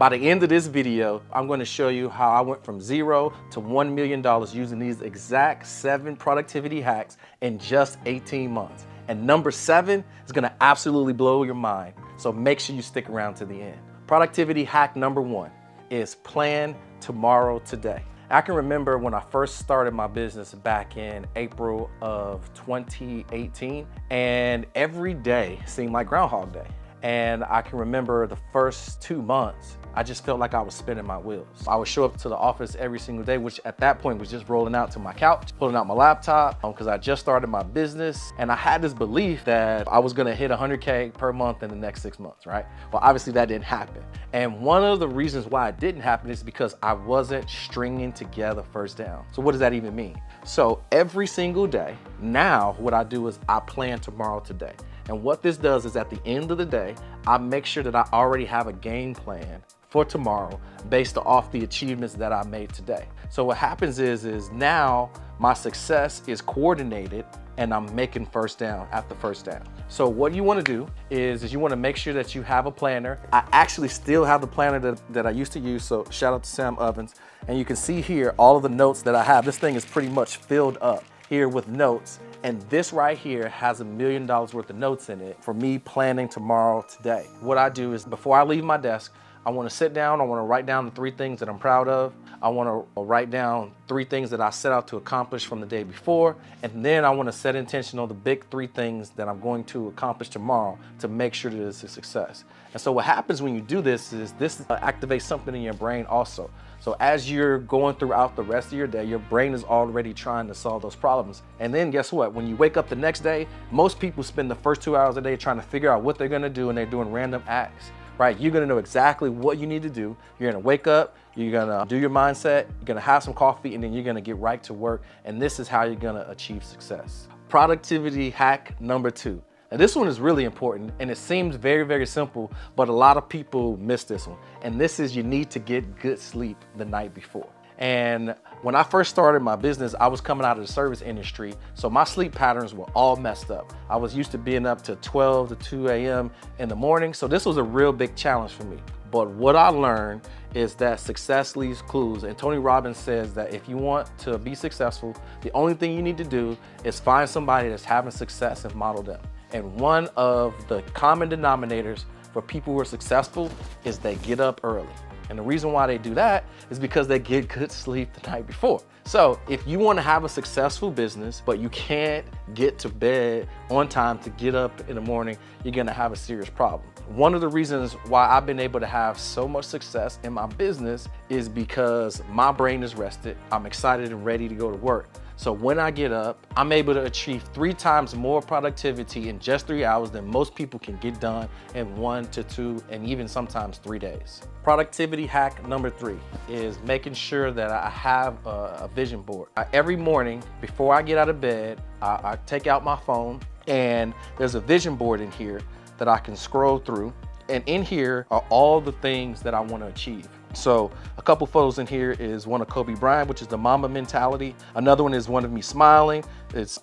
By the end of this video, I'm going to show you how I went from $0 to $1 million using these exact 7 productivity hacks in just 18 months. And number 7 is going to absolutely blow your mind. So make sure you stick around to the end. Productivity hack number 1 is plan tomorrow today. I can remember when I first started my business back in April of 2018, and every day seemed like Groundhog Day. And I can remember the first 2 months, I just felt like I was spinning my wheels. I would show up to the office every single day, which at that point was just rolling out to my couch, pulling out my laptop, because I just started my business. And I had this belief that I was gonna hit 100K per month in the next 6 months, right? Well, obviously that didn't happen. And one of the reasons why it didn't happen is because I wasn't stringing together first down. So what does that even mean? So every single day, now what I do is I plan tomorrow today. And what this does is at the end of the day, I make sure that I already have a game plan for tomorrow based off the achievements that I made today. So what happens is now my success is coordinated and I'm making first down after first down. So what you wanna do is you wanna make sure that you have a planner. I actually still have the planner that I used to use, so shout out to Sam Ovens. And you can see here all of the notes that I have. This thing is pretty much filled up here with notes. And this right here has $1 million worth of notes in it for me planning tomorrow today. What I do is before I leave my desk, I want to sit down, I want to write down the 3 things that I'm proud of. I want to write down 3 things that I set out to accomplish from the day before. And then I want to set intention on the big 3 things that I'm going to accomplish tomorrow to make sure that it's a success. And so what happens when you do this is this activates something in your brain also. So as you're going throughout the rest of your day, your brain is already trying to solve those problems. And then guess what? When you wake up the next day, most people spend the first 2 hours a day trying to figure out what they're gonna do, and they're doing random acts, right? You're gonna know exactly what you need to do. You're gonna wake up, you're gonna do your mindset, you're gonna have some coffee, and then you're gonna get right to work. And this is how you're gonna achieve success. Productivity hack number 2. Now this one is really important, and it seems very, very simple, but a lot of people miss this one. And this is you need to get good sleep the night before. And when I first started my business, I was coming out of the service industry, so my sleep patterns were all messed up. I was used to being up to 12 to 2 a.m. in the morning, so this was a real big challenge for me. But what I learned is that success leaves clues. And Tony Robbins says that if you want to be successful, the only thing you need to do is find somebody that's having success and model them. And one of the common denominators for people who are successful is they get up early. And the reason why they do that is because they get good sleep the night before. So if you want to have a successful business, but you can't get to bed on time to get up in the morning, you're gonna have a serious problem. One of the reasons why I've been able to have so much success in my business is because my brain is rested. I'm excited and ready to go to work. So when I get up, I'm able to achieve 3 times more productivity in just 3 hours than most people can get done in 1 to 2 and even sometimes 3 days. Productivity hack number 3 is making sure that I have a vision board. Every morning before I get out of bed, I take out my phone, and there's a vision board in here that I can scroll through. And in here are all the things that I want to achieve. So a couple photos in here is one of Kobe Bryant, which is the Mamba mentality. Another one is one of me smiling.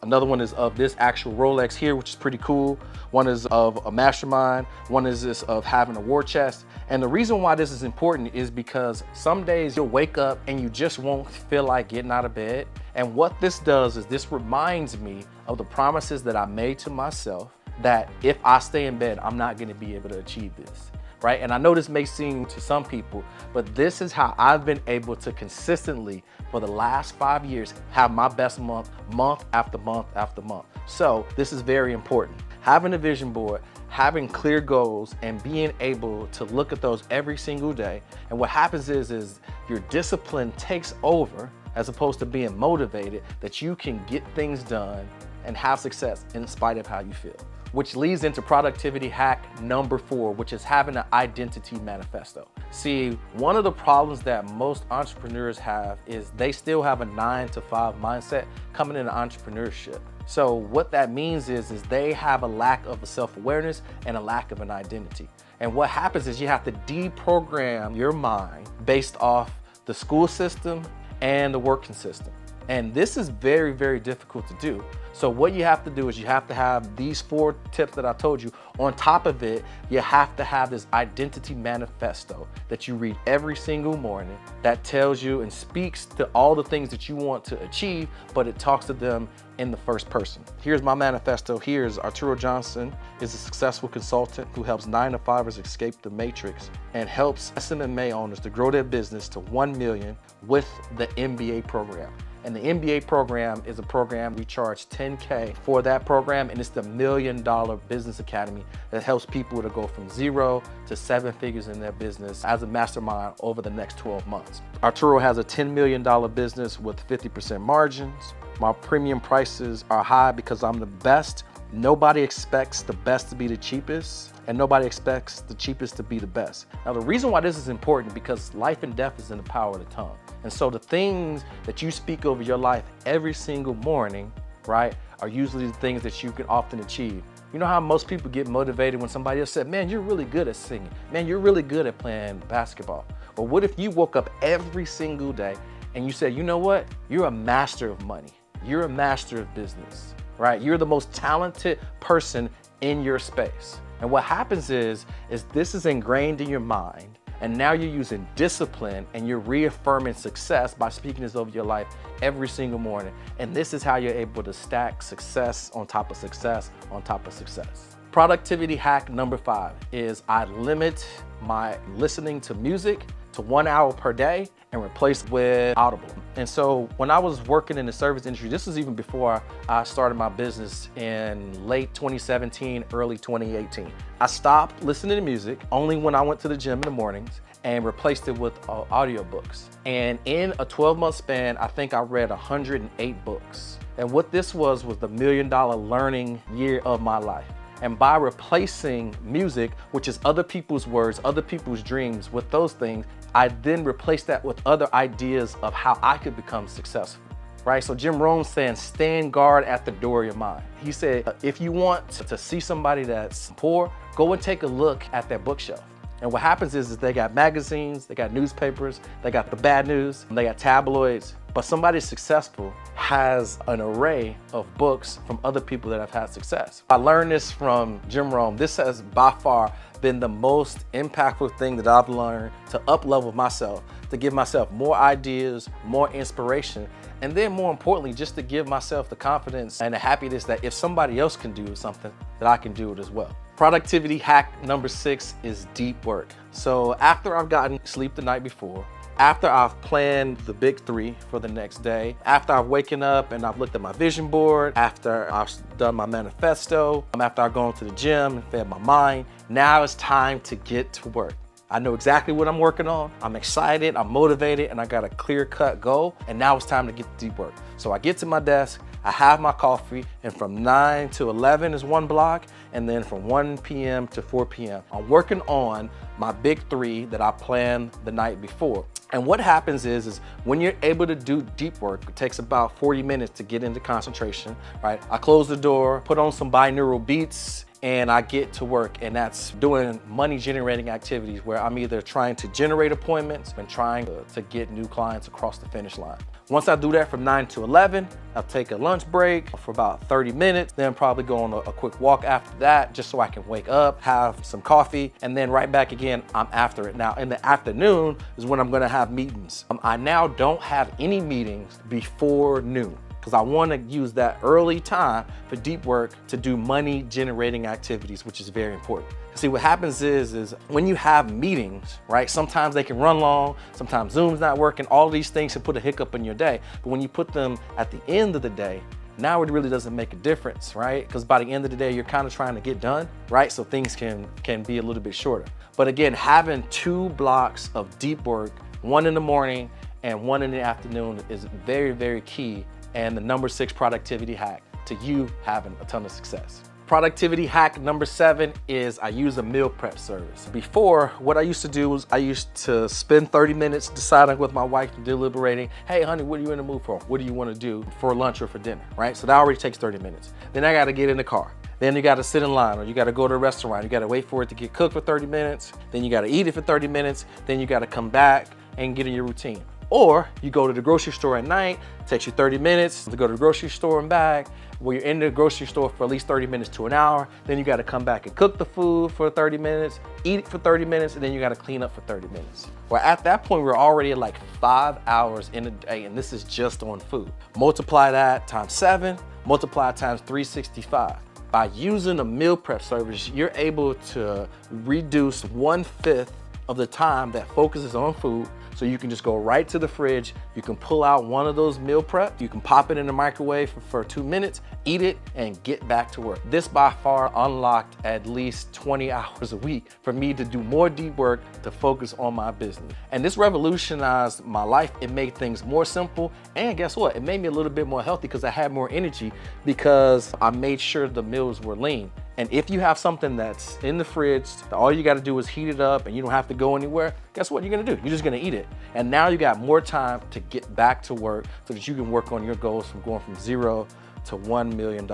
Another one is of this actual Rolex here, which is pretty cool. One is of a mastermind. One is this of having a war chest. And the reason why this is important is because some days you'll wake up and you just won't feel like getting out of bed. And what this does is this reminds me of the promises that I made to myself that if I stay in bed, I'm not gonna be able to achieve this. Right? And I know this may seem to some people, but this is how I've been able to consistently, for the last 5 years, have my best month, month after month after month. So this is very important. Having a vision board, having clear goals, and being able to look at those every single day. And what happens is your discipline takes over as opposed to being motivated, that you can get things done and have success in spite of how you feel. Which leads into productivity hack number 4, which is having an identity manifesto. See, one of the problems that most entrepreneurs have is they still have a 9 to 5 mindset coming into entrepreneurship. So what that means is they have a lack of self-awareness and a lack of an identity. And what happens is you have to deprogram your mind based off the school system and the working system. And this is very, very difficult to do. So what you have to do is you have to have these 4 tips that I told you. On top of it, you have to have this identity manifesto that you read every single morning that tells you and speaks to all the things that you want to achieve, but it talks to them in the first person. Here's my manifesto. Here's Arturo Johnson is a successful consultant who helps 9-to-5ers escape the matrix and helps SMMA owners to grow their business to 1 million with the MBA program. And the MBA program is a program we charge $10K for that program, and it's the $1 Million Business Academy that helps people to go from 0 to 7 figures in their business as a mastermind over the next 12 months. Arturo has a $10 million business with 50% margins. My premium prices are high because I'm the best. Nobody expects the best to be the cheapest, and nobody expects the cheapest to be the best. Now, the reason why this is important because life and death is in the power of the tongue. And so the things that you speak over your life every single morning, right, are usually the things that you can often achieve. You know how most people get motivated when somebody else said, man, you're really good at singing. Man, you're really good at playing basketball. Well, what if you woke up every single day and you said, you know what? You're a master of money. You're a master of business, right? You're the most talented person in your space. And what happens is this is ingrained in your mind. And now you're using discipline and you're reaffirming success by speaking this over your life every single morning. And this is how you're able to stack success on top of success on top of success. Productivity hack number 5 is I limit my listening to music to 1 hour per day and replace it with Audible. And so when I was working in the service industry, this was even before I started my business in late 2017, early 2018. I stopped listening to music only when I went to the gym in the mornings and replaced it with audiobooks. And in a 12-month span, I think I read 108 books. And what this was the $1 million learning year of my life. And by replacing music, which is other people's words, other people's dreams, with those things, I then replaced that with other ideas of how I could become successful, right? So Jim Rohn's saying, stand guard at the door of your mind. He said, if you want to see somebody that's poor, go and take a look at their bookshelf. And what happens is they got magazines, they got newspapers, they got the bad news, they got tabloids, but somebody successful has an array of books from other people that have had success. I learned this from Jim Rohn. This has by far been the most impactful thing that I've learned to up-level myself, to give myself more ideas, more inspiration, and then more importantly, just to give myself the confidence and the happiness that if somebody else can do something, that I can do it as well. Productivity hack number 6 is deep work. So after I've gotten sleep the night before, after I've planned the big 3 for the next day, after I've waken up and I've looked at my vision board, after I've done my manifesto, after I've gone to the gym and fed my mind, now it's time to get to work. I know exactly what I'm working on. I'm excited, I'm motivated, and I got a clear-cut goal, and now it's time to get to deep work. So I get to my desk, I have my coffee, and from 9 to 11 is 1 block, and then from 1 p.m. to 4 p.m. I'm working on my big 3 that I planned the night before. And what happens is when you're able to do deep work, it takes about 40 minutes to get into concentration, right? I close the door, put on some binaural beats, and I get to work, and that's doing money generating activities where I'm either trying to generate appointments and trying to get new clients across the finish line. Once I do that from 9 to 11, I'll take a lunch break for about 30 minutes, then probably go on a quick walk after that just so I can wake up, have some coffee, and then right back again, I'm after it. Now in the afternoon is when I'm gonna have meetings. I now don't have any meetings before noon, because I want to use that early time for deep work to do money generating activities, which is very important. See, what happens is when you have meetings, right, sometimes they can run long, sometimes Zoom's not working, all these things can put a hiccup in your day. But when you put them at the end of the day, now it really doesn't make a difference, right? Because by the end of the day, you're kind of trying to get done, right? So things can be a little bit shorter. But again, having 2 blocks of deep work, 1 in the morning and 1 in the afternoon, is very, very key, and the number 6 productivity hack to you having a ton of success. Productivity hack number 7 is I use a meal prep service. Before, what I used to do was I used to spend 30 minutes deciding with my wife and deliberating, hey honey, what are you in the mood for? What do you want to do for lunch or for dinner, right? So that already takes 30 minutes. Then I got to get in the car. Then you got to sit in line, or you got to go to a restaurant. You got to wait for it to get cooked for 30 minutes. Then you got to eat it for 30 minutes. Then you got to come back and get in your routine. Or you go to the grocery store at night, takes you 30 minutes to go to the grocery store and back. Well, you're in the grocery store for at least 30 minutes to an hour. Then you gotta come back and cook the food for 30 minutes, eat it for 30 minutes, and then you gotta clean up for 30 minutes. Well, at that point, we're already at like 5 hours in a day, and this is just on food. Multiply that times 7, multiply times 365. By using a meal prep service, you're able to reduce 1/5 of the time that focuses on food. So you can just go right to the fridge, you can pull out one of those meal prep, you can pop it in the microwave for 2 minutes, eat it, and get back to work. This by far unlocked at least 20 hours a week for me to do more deep work to focus on my business. And this revolutionized my life. It made things more simple, and guess what? It made me a little bit more healthy because I had more energy because I made sure the meals were lean. And if you have something that's in the fridge, all you gotta do is heat it up and you don't have to go anywhere, guess what you're gonna do? You're just gonna eat it. And now you got more time to get back to work so that you can work on your goals from going from 0 to $1 million.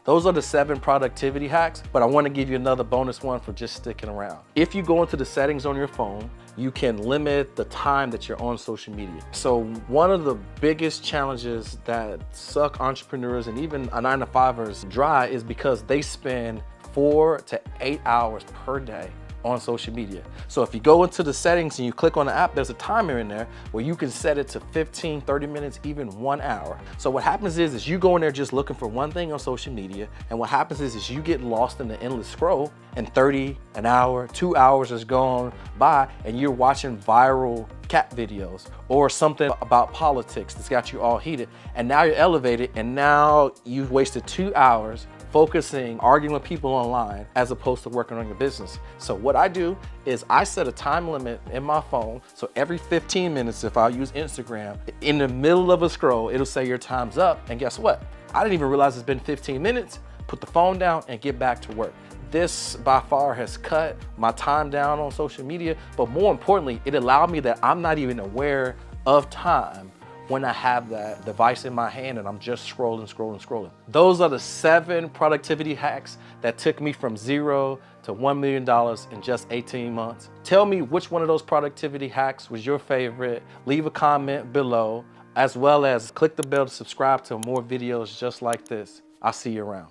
Those are the 7 productivity hacks, but I wanna give you another bonus one for just sticking around. If you go into the settings on your phone, you can limit the time that you're on social media. So one of the biggest challenges that suck entrepreneurs and even a 9-to-5ers dry is because they spend 4 to 8 hours per day on social media. So if you go into the settings and you click on the app, there's a timer in there where you can set it to 15, 30 minutes, even 1 hour. So what happens is you go in there just looking for one thing on social media, and what happens is you get lost in the endless scroll, and 30, an hour, 2 hours has gone by, and you're watching viral cat videos or something about politics that's got you all heated, and now you're elevated, and now you've wasted 2 hours focusing, arguing with people online as opposed to working on your business. So what I do is I set a time limit in my phone. So every 15 minutes, if I use Instagram, in the middle of a scroll, it'll say your time's up. And guess what? I didn't even realize it's been 15 minutes. Put the phone down and get back to work. This by far has cut my time down on social media, but more importantly, it allowed me that I'm not even aware of time when I have that device in my hand and I'm just scrolling. Those are the 7 productivity hacks that took me from 0 to $1 million in just 18 months. Tell me which one of those productivity hacks was your favorite. Leave a comment below, as well as click the bell to subscribe to more videos just like this. I'll see you around.